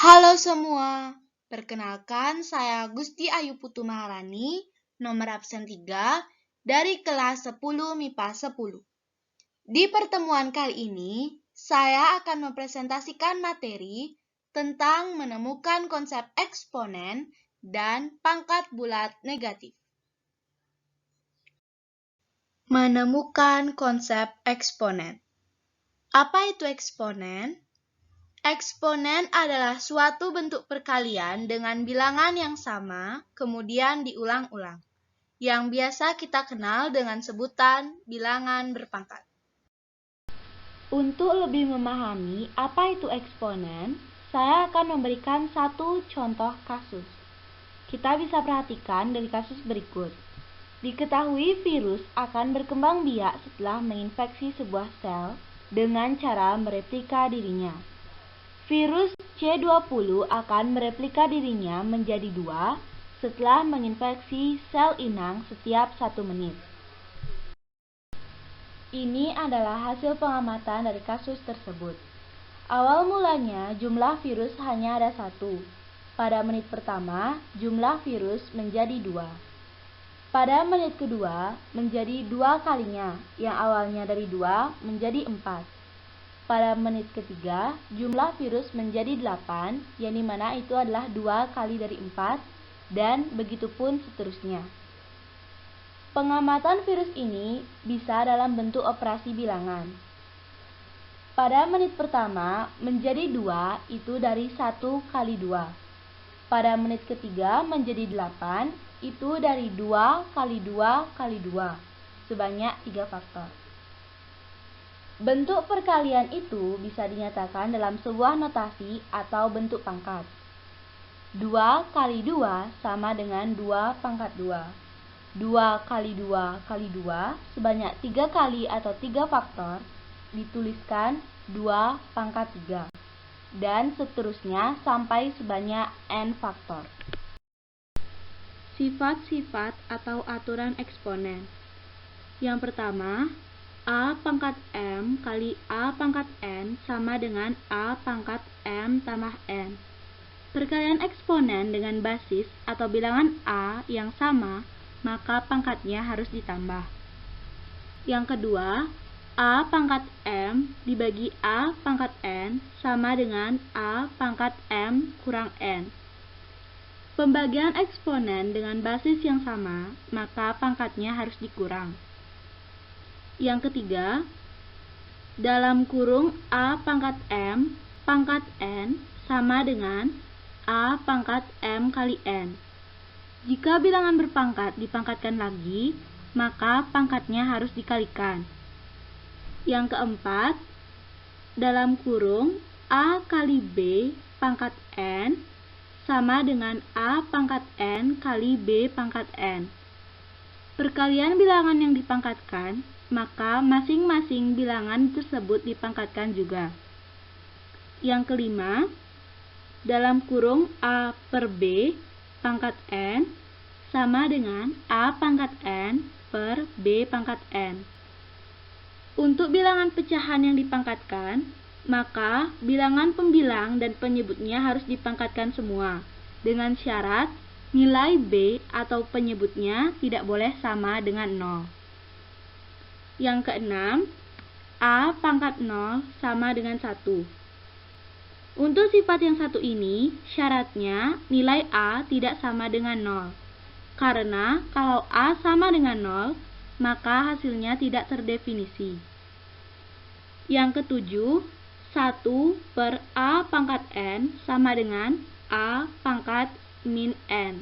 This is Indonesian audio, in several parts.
Halo semua, perkenalkan saya Gusti Ayu Putu Maharani, nomor absen 3 dari kelas 10 MIPA 10. Di pertemuan kali ini, saya akan mempresentasikan materi tentang menemukan konsep eksponen dan pangkat bulat negatif. Menemukan konsep eksponen. Apa itu eksponen? Eksponen adalah suatu bentuk perkalian dengan bilangan yang sama, kemudian diulang-ulang, yang biasa kita kenal dengan sebutan bilangan berpangkat. Untuk lebih memahami apa itu eksponen, saya akan memberikan satu contoh kasus. Kita bisa perhatikan dari kasus berikut. Diketahui virus akan berkembang biak setelah menginfeksi sebuah sel dengan cara mereplika dirinya. Virus C20 akan mereplika dirinya menjadi 2 setelah menginfeksi sel inang setiap 1 menit. Ini adalah hasil pengamatan dari kasus tersebut. Awal mulanya jumlah virus hanya ada 1. Pada menit pertama, jumlah virus menjadi 2. Pada menit kedua, menjadi 2 kalinya, yang awalnya dari 2 menjadi 4. Pada menit ketiga, jumlah virus menjadi 8, yang dimana itu adalah 2 kali dari 4, dan begitupun seterusnya. Pengamatan virus ini bisa dalam bentuk operasi bilangan. Pada menit pertama, menjadi 2 itu dari 1 kali 2. Pada menit ketiga, menjadi 8, itu dari 2 kali 2 kali 2, sebanyak 3 faktor. Bentuk perkalian itu bisa dinyatakan dalam sebuah notasi atau bentuk pangkat. 2 kali 2 sama dengan 2 pangkat 2. 2 kali 2 kali 2 sebanyak 3 kali atau 3 faktor dituliskan 2 pangkat 3. Dan seterusnya sampai sebanyak n faktor. Sifat-sifat atau aturan eksponen. Yang pertama, A pangkat M kali A pangkat N sama dengan A pangkat M tambah N. Perkalian eksponen dengan basis atau bilangan A yang sama, maka pangkatnya harus ditambah. Yang kedua, A pangkat M dibagi A pangkat N sama dengan A pangkat M kurang N. Pembagian eksponen dengan basis yang sama, maka pangkatnya harus dikurang. Yang ketiga, dalam kurung A pangkat M pangkat N sama dengan A pangkat M kali N. Jika bilangan berpangkat dipangkatkan lagi, maka pangkatnya harus dikalikan. Yang keempat, dalam kurung A kali B pangkat N sama dengan A pangkat N kali B pangkat N. Perkalian bilangan yang dipangkatkan, maka masing-masing bilangan tersebut dipangkatkan juga. Yang kelima, dalam kurung A per B pangkat N sama dengan A pangkat N per B pangkat N. Untuk bilangan pecahan yang dipangkatkan, maka bilangan pembilang dan penyebutnya harus dipangkatkan semua, dengan syarat nilai B atau penyebutnya tidak boleh sama dengan 0. Yang keenam, A pangkat 0 sama dengan 1. Untuk sifat yang satu ini, syaratnya nilai A tidak sama dengan 0. Karena kalau A sama dengan 0, maka hasilnya tidak terdefinisi. Yang ketujuh, 1 per A pangkat N sama dengan A pangkat min N.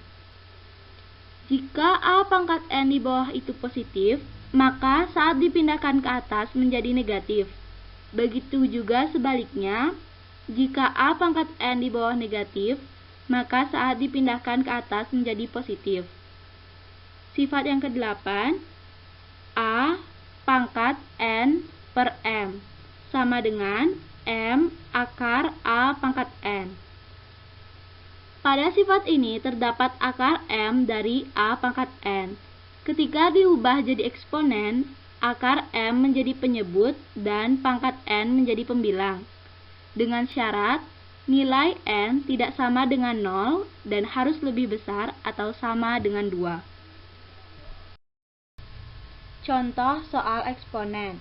Jika A pangkat N di bawah itu positif, maka saat dipindahkan ke atas menjadi negatif. Begitu juga sebaliknya, jika A pangkat N di bawah negatif, maka saat dipindahkan ke atas menjadi positif. Sifat yang kedelapan, A pangkat N per M sama dengan M akar A pangkat N. Pada sifat ini terdapat akar M dari A pangkat N. Ketika diubah jadi eksponen, akar M menjadi penyebut dan pangkat N menjadi pembilang. Dengan syarat nilai N tidak sama dengan 0 dan harus lebih besar atau sama dengan 2. Contoh soal eksponen.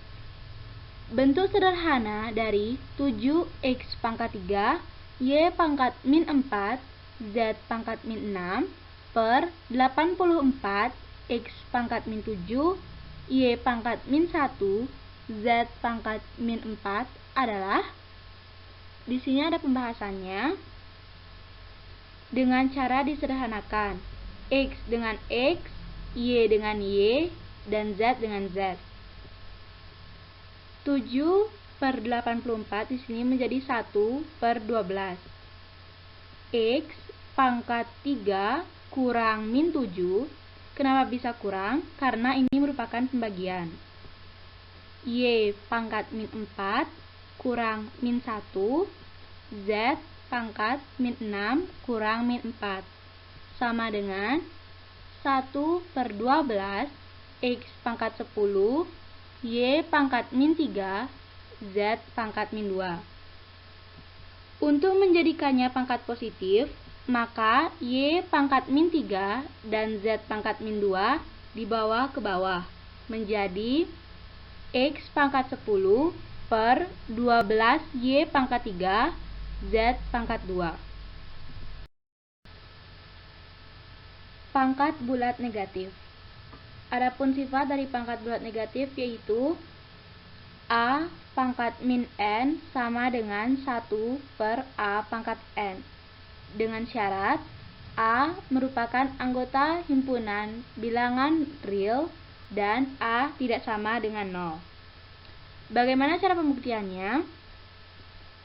Bentuk sederhana dari 7x pangkat 3, y pangkat min 4, z pangkat min 6, per 84, x pangkat min 7, y pangkat min 1, z pangkat min 4 adalah, di sini ada pembahasannya, dengan cara disederhanakan, x dengan x, y dengan y, dan z dengan z. 7/84 di sini menjadi 1/12. X pangkat 3 kurang min 7. Kenapa bisa kurang? Karena ini merupakan pembagian. Y pangkat min 4 kurang min 1. Z pangkat min 6 kurang min 4. Sama dengan 1/12 X pangkat 10, Y pangkat min 3, Z pangkat min 2. Untuk menjadikannya pangkat positif, maka Y pangkat min 3 dan Z pangkat min 2 dibawa ke bawah, menjadi X pangkat 10 per 12 Y pangkat 3, Z pangkat 2. Pangkat bulat negatif. Adapun sifat dari pangkat bulat negatif yaitu A pangkat min N sama dengan 1 per A pangkat N, dengan syarat A merupakan anggota himpunan bilangan real dan A tidak sama dengan 0. Bagaimana cara pembuktiannya?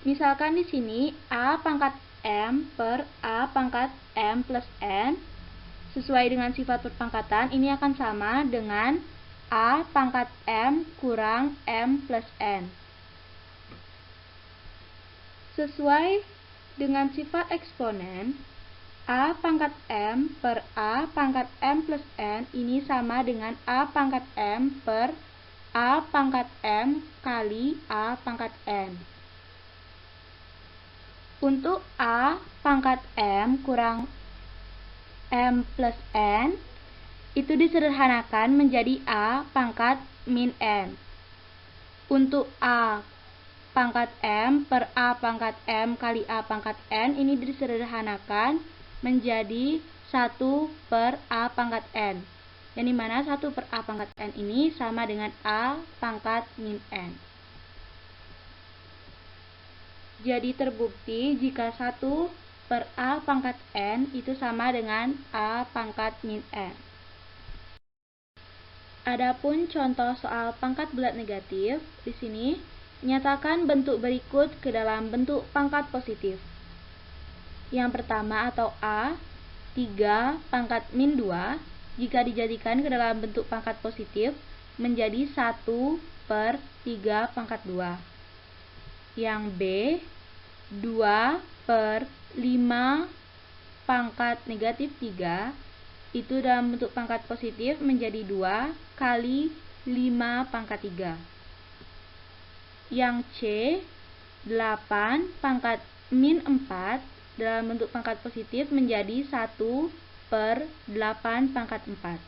Misalkan di sini A pangkat M per A pangkat M plus N sesuai dengan sifat perpangkatan, ini akan sama dengan A pangkat M kurang M plus N. Sesuai dengan sifat eksponen, A pangkat M per A pangkat M plus N ini sama dengan A pangkat M per A pangkat M kali A pangkat N. Untuk A pangkat M kurang M plus N itu disederhanakan menjadi A pangkat min N. Untuk A pangkat M per A pangkat M kali A pangkat N ini disederhanakan menjadi 1 per A pangkat N, yang dimana 1 per A pangkat N ini sama dengan A pangkat min N. Jadi terbukti jika 1 per A pangkat N itu sama dengan A pangkat min N. Adapun contoh soal pangkat bulat negatif, di sini nyatakan bentuk berikut ke dalam bentuk pangkat positif. Yang pertama atau A, 3 pangkat min 2, jika dijadikan ke dalam bentuk pangkat positif menjadi 1 per 3 pangkat 2. Yang B, 2 per 5 pangkat negatif 3 itu dalam bentuk pangkat positif menjadi 2 kali 5 pangkat 3. Yang C, 8 pangkat min 4 dalam bentuk pangkat positif menjadi 1 per 8 pangkat 4.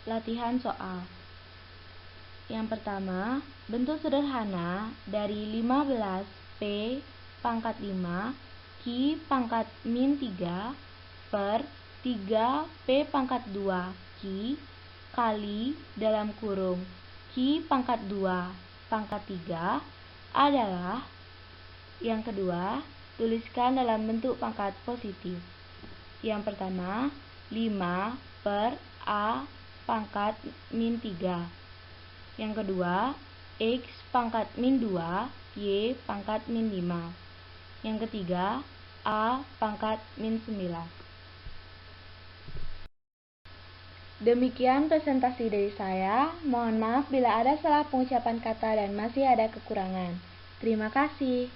Latihan soal. Yang pertama, bentuk sederhana dari 15P pangkat 5 Q pangkat min 3 per 3P pangkat 2 Q kali dalam kurung Q pangkat 2 pangkat 3 adalah. Yang kedua, tuliskan dalam bentuk pangkat positif. Yang pertama, 5 per A pangkat min 3. Yang kedua, X pangkat min 2, Y pangkat min 5. Yang ketiga, A pangkat min 9. Demikian presentasi dari saya. Mohon maaf bila ada salah pengucapan kata dan masih ada kekurangan. Terima kasih.